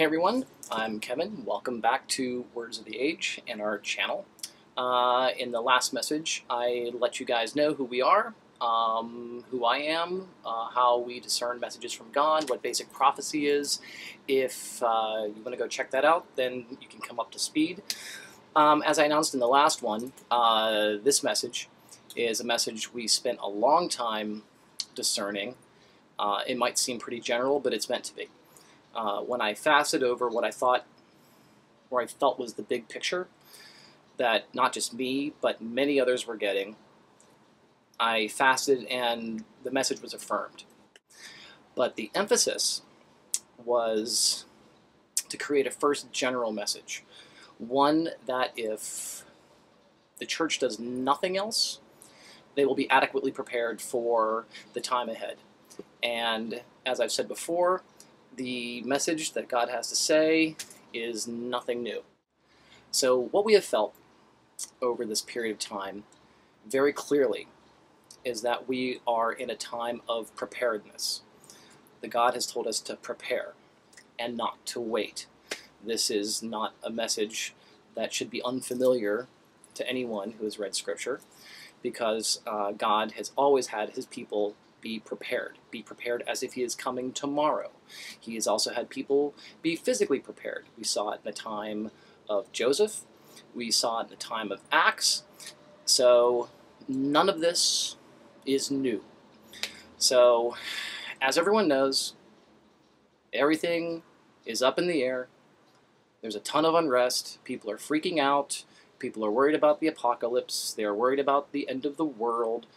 everyone, I'm Kevin. Welcome back to Words of the Age and our channel. In the last message, I let you guys know who we are, who I am, how we discern messages from God, what basic prophecy is. If you want to go check that out, then you can come up to speed. As I announced in the last one, this message is a message we spent a long time discerning. It might seem pretty general, but it's meant to be. When I fasted over what I thought, or I felt was the big picture, that not just me, but many others were getting, I fasted and the message was affirmed. But the emphasis was to create a first general message, one that if the church does nothing else, they will be adequately prepared for the time ahead. And as I've said before, the message that God has to say is nothing new. So what we have felt over this period of time very clearly is that we are in a time of preparedness. That God has told us to prepare and not to wait. This is not a message that should be unfamiliar to anyone who has read Scripture, because God has always had his people be prepared. Be prepared as if he is coming tomorrow. He has also had people be physically prepared. We saw it in the time of Joseph. We saw it in the time of Acts. So none of this is new. So as everyone knows, everything is up in the air. There's a ton of unrest. People are freaking out. People are worried about the apocalypse. They're worried about the end of the world.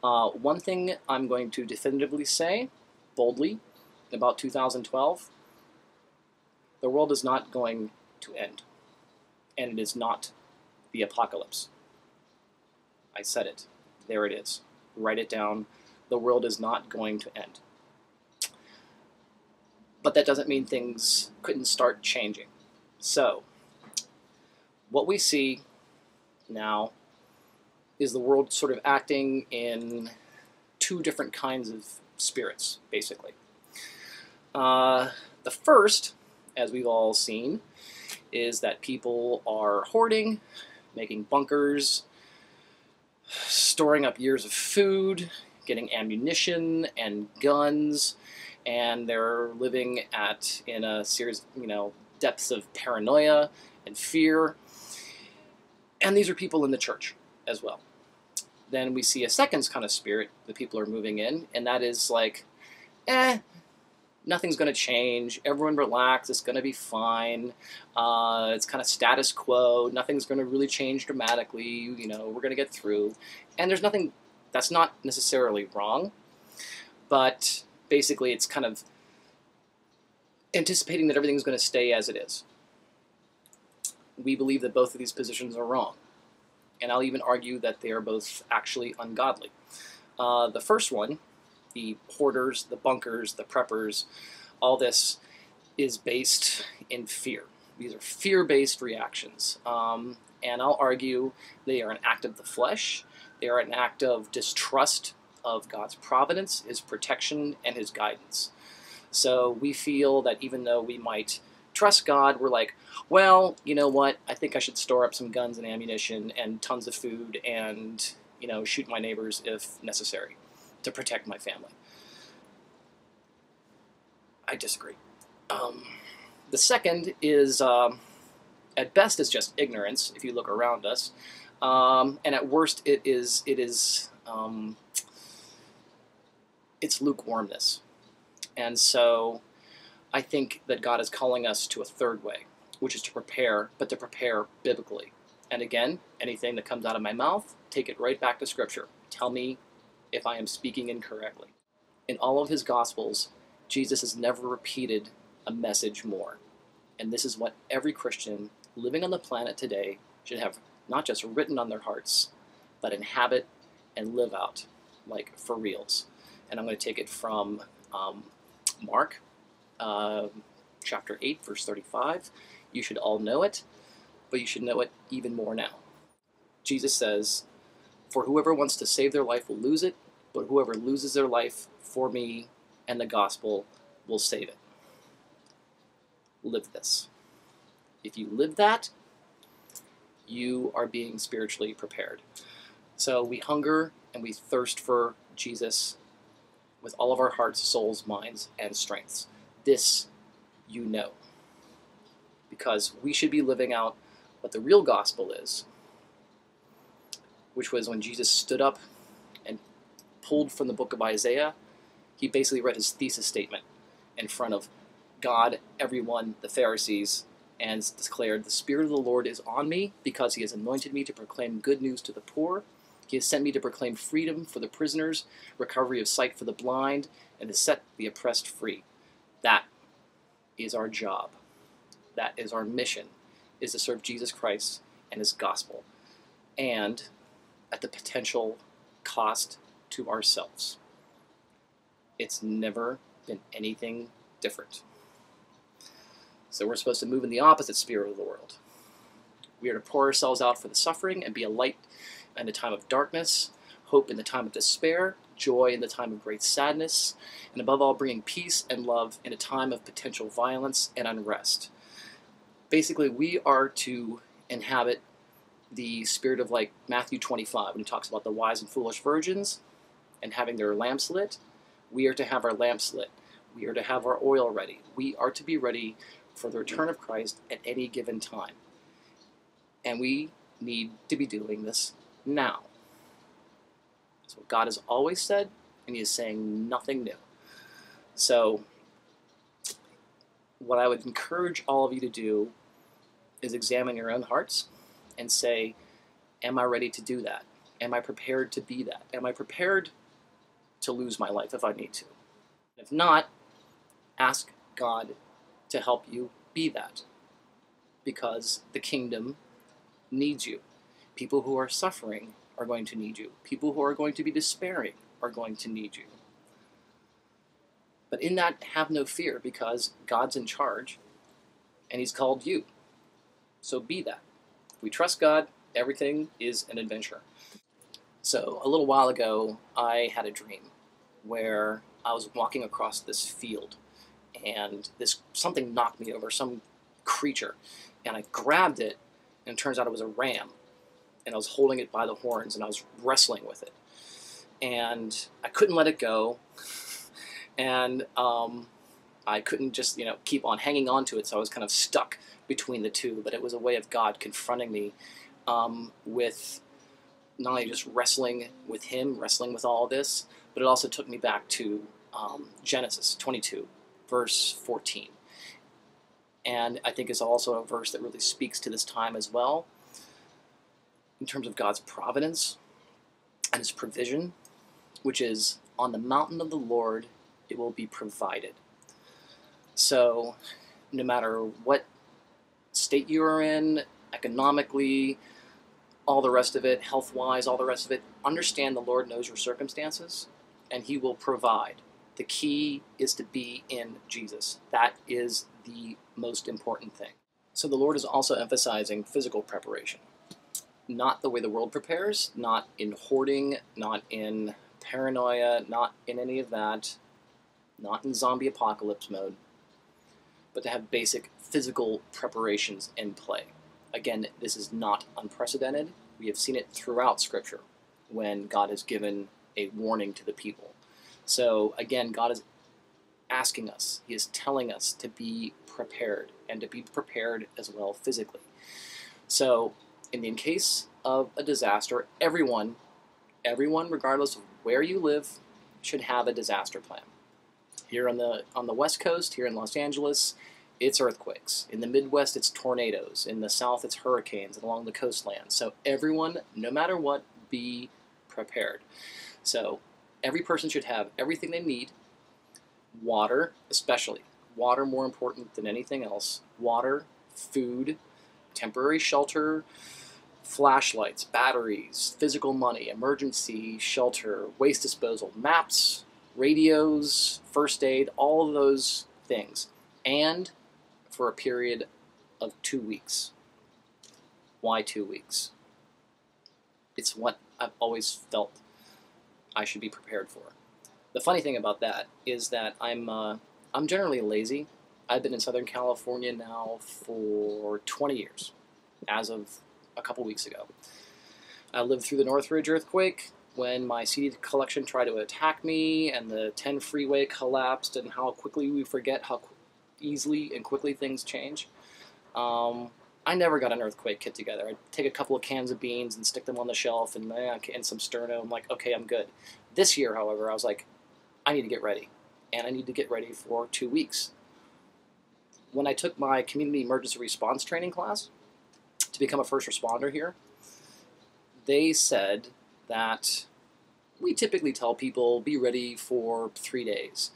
One thing I'm going to definitively say, boldly, about 2012, the world is not going to end. And it is not the apocalypse. I said it. There it is. Write it down. The world is not going to end. But that doesn't mean things couldn't start changing. So, what we see now is the world sort of acting in two different kinds of spirits, basically. The first, as we've all seen, is that people are hoarding, making bunkers, storing up years of food, getting ammunition and guns, and they're living in a series of, depths of paranoia and fear. And these are people in the church as well. Then we see a second kind of spirit that people are moving in, and that is like, nothing's going to change. Everyone relax. It's going to be fine. It's kind of status quo. Nothing's going to really change dramatically. We're going to get through. And there's nothing that's not necessarily wrong, but basically it's kind of anticipating that everything's going to stay as it is. We believe that both of these positions are wrong. And I'll even argue that they are both actually ungodly. The first one, the hoarders, the bunkers, the preppers, all this is based in fear. These are fear-based reactions. And I'll argue they are an act of the flesh. They are an act of distrust of God's providence, his protection, and his guidance. So we feel that even though we might trust God, we're like, well, you know what? I think I should store up some guns and ammunition and tons of food and, shoot my neighbors if necessary to protect my family. I disagree. The second is, at best, it's just ignorance if you look around us, and at worst, it's lukewarmness. And so I think that God is calling us to a third way, which is to prepare, but to prepare biblically. And again, anything that comes out of my mouth, take it right back to Scripture. Tell me if I am speaking incorrectly. In all of his Gospels, Jesus has never repeated a message more. And this is what every Christian living on the planet today should have not just written on their hearts, but inhabit and live out, like for reals. And I'm going to take it from Mark, chapter 8, verse 35. You should all know it, but you should know it even more now. Jesus says, "For whoever wants to save their life will lose it, but whoever loses their life for me and the gospel will save it." live this. If you live that, you are being spiritually prepared. So we hunger and we thirst for Jesus with all of our hearts, souls, minds, and strengths. This you know. Because we should be living out what the real gospel is, which was when Jesus stood up and pulled from the book of Isaiah. He basically read his thesis statement in front of God, everyone, the Pharisees, and declared, "The Spirit of the Lord is on me because he has anointed me to proclaim good news to the poor. He has sent me to proclaim freedom for the prisoners, recovery of sight for the blind, and to set the oppressed free." That is our job. That is our mission, is to serve Jesus Christ and his gospel, and at the potential cost to ourselves. It's never been anything different. So we're supposed to move in the opposite spirit of the world. We are to pour ourselves out for the suffering and be a light in the time of darkness, hope in the time of despair, joy in the time of great sadness, and above all bringing peace and love in a time of potential violence and unrest. Basically, we are to inhabit the spirit of like Matthew 25, when he talks about the wise and foolish virgins and having their lamps lit. We are to have our lamps lit. We are to have our oil ready. We are to be ready for the return of Christ at any given time. And we need to be doing this now. That's what God has always said, and he is saying nothing new. So what I would encourage all of you to do is examine your own hearts and say, am I ready to do that? Am I prepared to be that? Am I prepared to lose my life if I need to? If not, ask God to help you be that, because the kingdom needs you. People who are suffering are going to need you. People who are going to be despairing are going to need you. But in that, have no fear, because God's in charge and he's called you. So be that. If we trust God, everything is an adventure. So a little while ago, I had a dream where I was walking across this field and something knocked me over, some creature, and I grabbed it, and it turns out it was a ram, and I was holding it by the horns and I was wrestling with it, and I couldn't let it go, and I couldn't just keep on hanging on to it, so I was kind of stuck between the two. But it was a way of God confronting me with not only just wrestling with him, wrestling with all this, but it also took me back to Genesis 22, verse 14. And I think it's also a verse that really speaks to this time as well, in terms of God's providence and his provision, which is, on the mountain of the Lord it will be provided. So no matter what state you are in, economically, all the rest of it, health-wise, all the rest of it, understand the Lord knows your circumstances, and he will provide. The key is to be in Jesus. That is the most important thing. So the Lord is also emphasizing physical preparation. Not the way the world prepares, not in hoarding, not in paranoia, not in any of that, not in zombie apocalypse mode, but to have basic physical preparations in play. Again, this is not unprecedented. We have seen it throughout Scripture when God has given a warning to the people. So again, God is asking us, he is telling us to be prepared, and to be prepared as well physically. So in the case of a disaster, everyone, regardless of where you live, should have a disaster plan. Here on the West Coast, here in Los Angeles, it's earthquakes. In the Midwest, it's tornadoes. In the South, it's hurricanes, and along the coastline. So everyone, no matter what, be prepared. So every person should have everything they need. Water, especially. Water more important than anything else. Water, food, temporary shelter, flashlights, batteries, physical money, emergency shelter, waste disposal, maps, radios, first aid, all of those things. And for a period of 2 weeks. Why 2 weeks? It's what I've always felt I should be prepared for. The funny thing about that is that I'm generally lazy, I've been in Southern California now for 20 years, as of a couple weeks ago. I lived through the Northridge earthquake, when my CD collection tried to attack me, and the 10 freeway collapsed, and how quickly we forget how easily and quickly things change. I never got an earthquake kit together. I'd take a couple of cans of beans and stick them on the shelf and some sterno. I'm like, okay, I'm good. This year, however, I was like, I need to get ready. And I need to get ready for 2 weeks. When I took my community emergency response training class to become a first responder here, they said that we typically tell people, be ready for 3 days.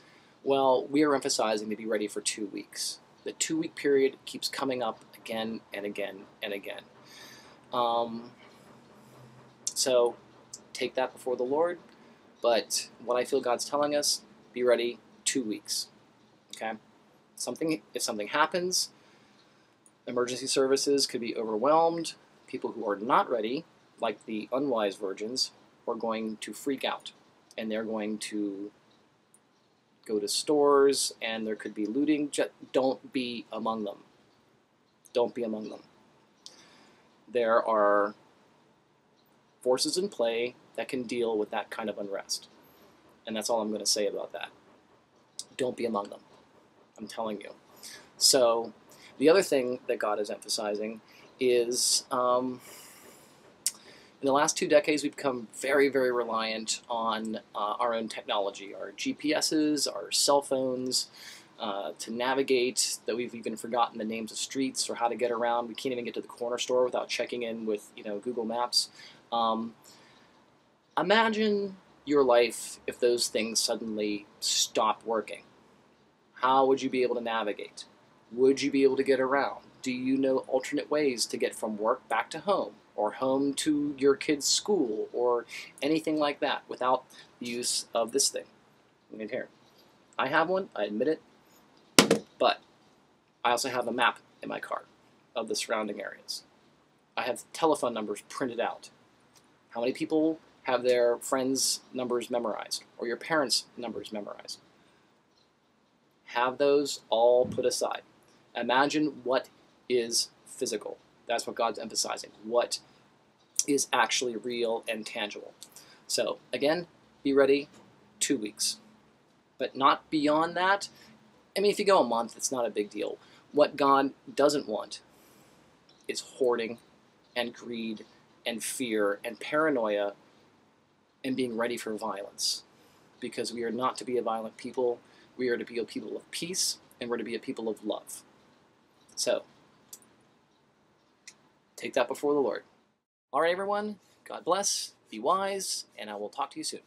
Well, we are emphasizing to be ready for 2 weeks. The 2-week period keeps coming up again and again and again. So take that before the Lord. But what I feel God's telling us, be ready 2 weeks. Okay? If something happens, emergency services could be overwhelmed. People who are not ready, like the unwise virgins, are going to freak out. And they're going to go to stores, and there could be looting. Don't be among them. Don't be among them. There are forces in play that can deal with that kind of unrest. And that's all I'm going to say about that. Don't be among them. I'm telling you. So, the other thing that God is emphasizing is in the last 2 decades, we've become very, very reliant on our own technology, our GPSs, our cell phones, to navigate, that we've even forgotten the names of streets or how to get around. We can't even get to the corner store without checking in with, Google Maps. Imagine your life if those things suddenly stopped working. How would you be able to navigate? Would you be able to get around? Do you know alternate ways to get from work back to home, or home to your kid's school, or anything like that without the use of this thing? Right here. I have one, I admit it, but I also have a map in my car of the surrounding areas. I have telephone numbers printed out. How many people have their friends' numbers memorized, or your parents' numbers memorized? Have those all put aside. Imagine what is physical. That's what God's emphasizing. What is actually real and tangible. So, again, be ready 2 weeks. But not beyond that. I mean, if you go a month, it's not a big deal. What God doesn't want is hoarding and greed and fear and paranoia and being ready for violence. Because we are not to be a violent people. We are to be a people of peace, and we're to be a people of love. So, take that before the Lord. All right, everyone. God bless. Be wise, and I will talk to you soon.